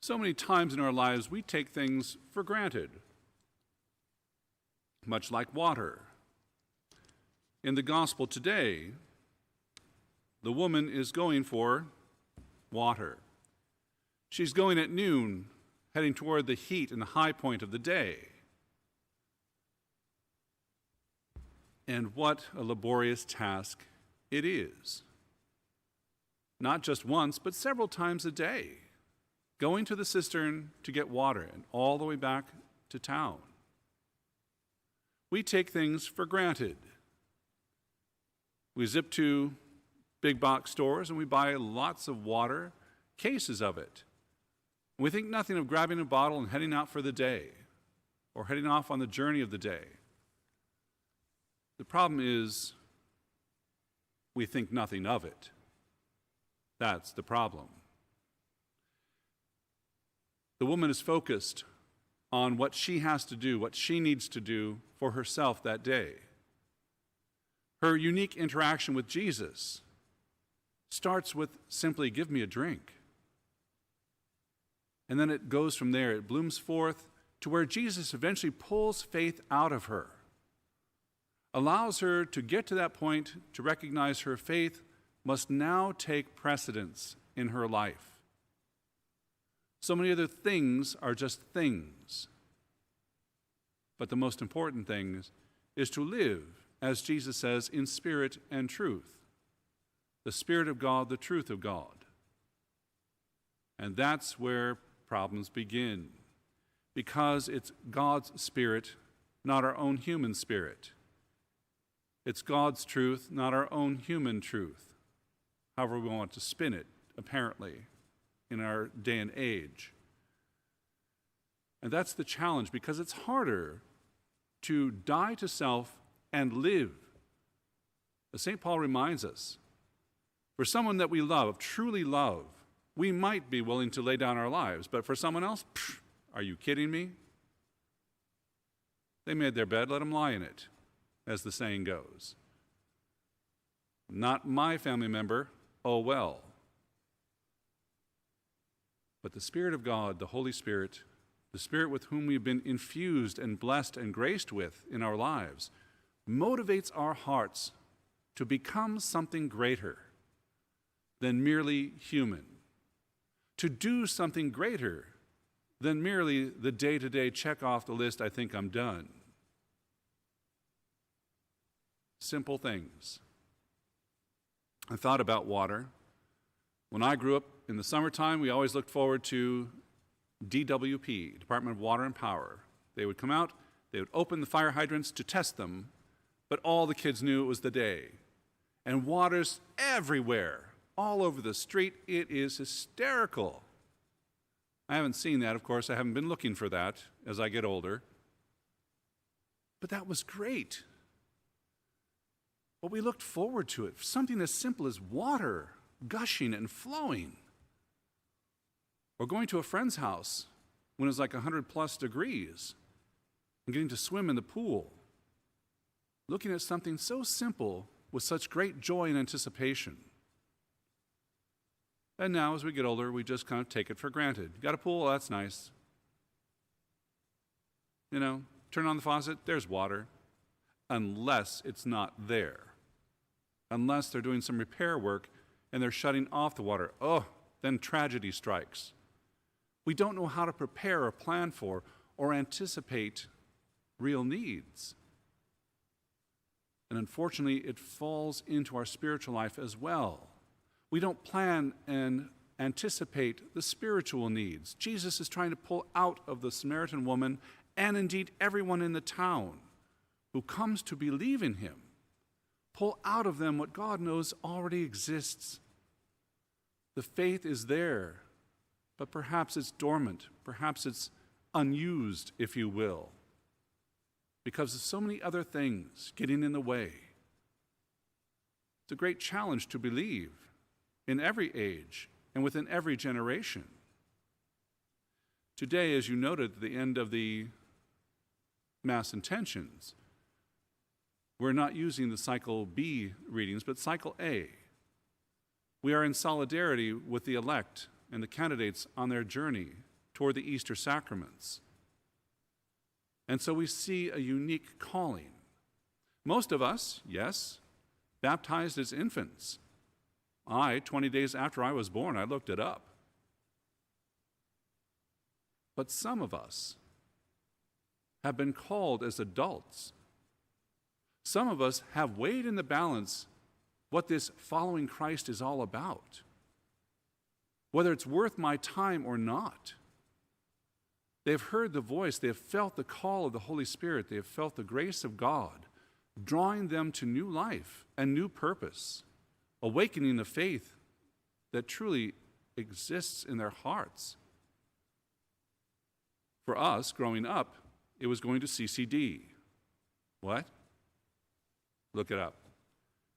So many times in our lives, we take things for granted, much like water. In the gospel today, the woman is going for water. She's going at noon, heading toward the heat and the high point of the day. And what a laborious task it is. Not just once, but several times a day. Going to the cistern to get water and all the way back to town. We take things for granted. We zip to big box stores and we buy lots of water, cases of it. We think nothing of grabbing a bottle and heading out for the day or heading off on the journey of the day. The problem is we think nothing of it. That's the problem. The woman is focused on what she has to do, what she needs to do for herself that day. Her unique interaction with Jesus starts with simply, give me a drink. And then it goes from there. It blooms forth to where Jesus eventually pulls faith out of her, allows her to get to that point to recognize her faith must now take precedence in her life. So many other things are just things. But the most important thing is to live, as Jesus says, in spirit and truth. The Spirit of God, the truth of God. And that's where problems begin. Because it's God's Spirit, not our own human spirit. It's God's truth, not our own human truth. However we want to spin it, apparently, in our day and age. And that's the challenge, because it's harder to die to self and live. As St. Paul reminds us, for someone that we love, truly love, we might be willing to lay down our lives, but for someone else, are you kidding me? They made their bed, let them lie in it, as the saying goes. Not my family member, oh well. But the Spirit of God, the Holy Spirit, the Spirit with whom we've been infused and blessed and graced with in our lives, motivates our hearts to become something greater than merely human, to do something greater than merely the day-to-day check off the list, I think I'm done. Simple things. I thought about water. When I grew up in the summertime, we always looked forward to DWP, Department of Water and Power. They would come out, they would open the fire hydrants to test them, but all the kids knew it was the day. And water's everywhere, all over the street. It is hysterical. I haven't seen that, of course. I haven't been looking for that as I get older. But that was great. But we looked forward to it. Something as simple as water gushing and flowing. Or going to a friend's house when it was like 100 plus degrees and getting to swim in the pool. Looking at something so simple with such great joy and anticipation. And now, as we get older, we just kind of take it for granted. Got a pool? Oh, that's nice. You know, turn on the faucet, there's water. Unless it's not there. Unless they're doing some repair work and they're shutting off the water. Oh, then tragedy strikes. We don't know how to prepare or plan for or anticipate real needs. And unfortunately, it falls into our spiritual life as well. We don't plan and anticipate the spiritual needs. Jesus is trying to pull out of the Samaritan woman, and indeed everyone in the town who comes to believe in him, pull out of them what God knows already exists. The faith is there, but perhaps it's dormant, perhaps it's unused, if you will, because of so many other things getting in the way. It's a great challenge to believe in every age and within every generation. Today, as you noted at the end of the Mass intentions, we're not using the cycle B readings, but cycle A. We are in solidarity with the elect and the candidates on their journey toward the Easter sacraments. And so we see a unique calling. Most of us, yes, baptized as infants. 20 days after I was born, I looked it up. But some of us have been called as adults. Some of us have weighed in the balance what this following Christ is all about, whether it's worth my time or not. They have heard the voice, they have felt the call of the Holy Spirit, they have felt the grace of God, drawing them to new life and new purpose, awakening the faith that truly exists in their hearts. For us, growing up, it was going to CCD. What? Look it up.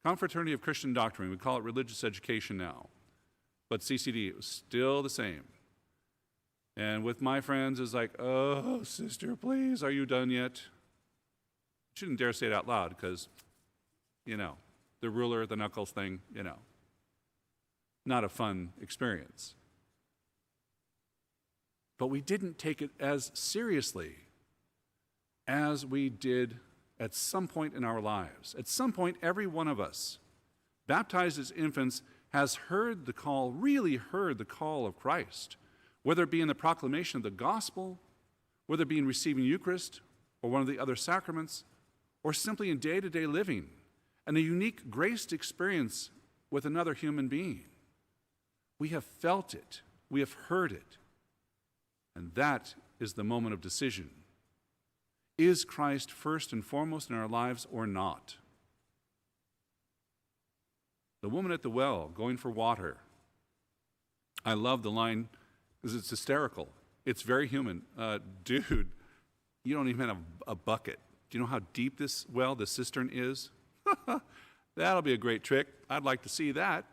Confraternity of Christian Doctrine. We call it religious education now. But CCD, it was still the same. And with my friends, it's like, oh, sister, please, are you done yet? Shouldn't dare say it out loud because, the ruler, the knuckles thing, not a fun experience. But we didn't take it as seriously as we did at some point in our lives. At some point, every one of us, baptized as infants, has heard the call, really heard the call of Christ, whether it be in the proclamation of the gospel, whether it be in receiving Eucharist or one of the other sacraments, or simply in day-to-day living, and a unique graced experience with another human being. We have felt it. We have heard it. And that is the moment of decision. Is Christ first and foremost in our lives or not? The woman at the well going for water. I love the line because it's hysterical. It's very human. Dude, you don't even have a bucket. Do you know how deep this well, this cistern is? That'll be a great trick. I'd like to see that.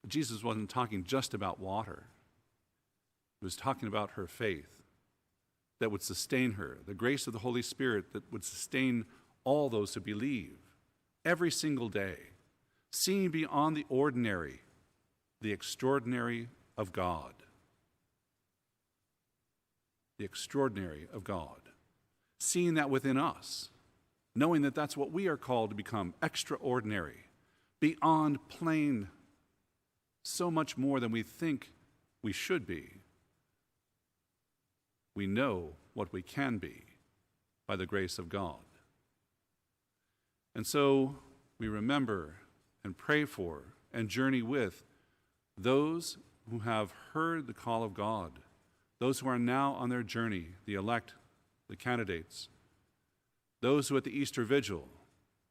But Jesus wasn't talking just about water. He was talking about her faith that would sustain her, the grace of the Holy Spirit that would sustain all those who believe every single day, seeing beyond the ordinary, the extraordinary of God. The extraordinary of God. Seeing that within us, knowing that that's what we are called to become, extraordinary, beyond plain, so much more than we think we should be. We know what we can be by the grace of God. And so we remember and pray for and journey with those who have heard the call of God, those who are now on their journey, the elect, the candidates, those who at the Easter Vigil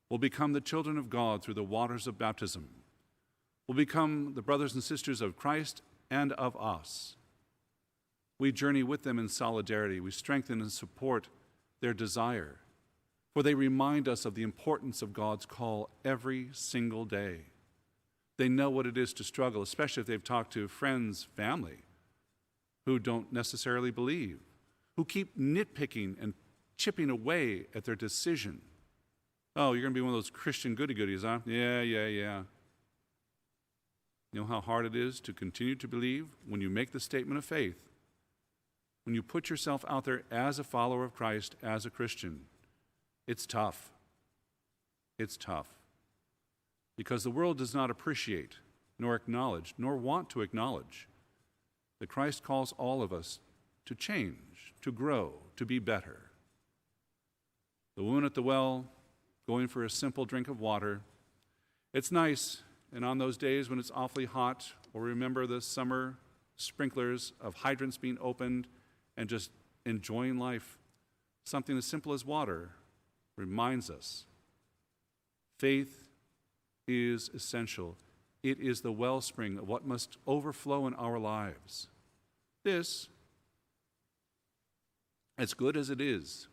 will become the children of God through the waters of baptism, will become the brothers and sisters of Christ and of us. We journey with them in solidarity. We strengthen and support their desire, for they remind us of the importance of God's call every single day. They know what it is to struggle, especially if they've talked to friends, family, who don't necessarily believe, who keep nitpicking and chipping away at their decision. Oh, you're going to be one of those Christian goody-goodies, huh? Yeah. You know how hard it is to continue to believe when you make the statement of faith, when you put yourself out there as a follower of Christ, as a Christian. It's tough. It's tough. Because the world does not appreciate, nor acknowledge, nor want to acknowledge that Christ calls all of us to change, to grow, to be better. The woman at the well, going for a simple drink of water. It's nice, and on those days when it's awfully hot, we'll remember the summer sprinklers of hydrants being opened and just enjoying life. Something as simple as water reminds us faith is essential. It is the wellspring of what must overflow in our lives. This, as good as it is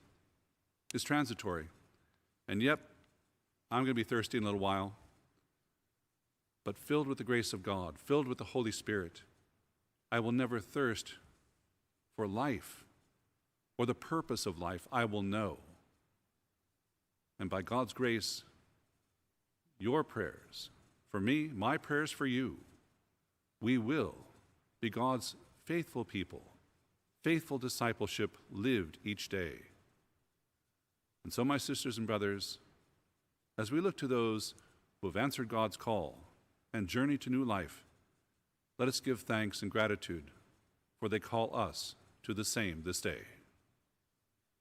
transitory. And yep, I'm going to be thirsty in a little while. But filled with the grace of God, filled with the Holy Spirit, I will never thirst for life or the purpose of life. I will know. And by God's grace, your prayers for me, my prayers for you, we will be God's faithful people, faithful discipleship lived each day. And so, my sisters and brothers, as we look to those who have answered God's call and journey to new life, let us give thanks and gratitude, for they call us to the same this day.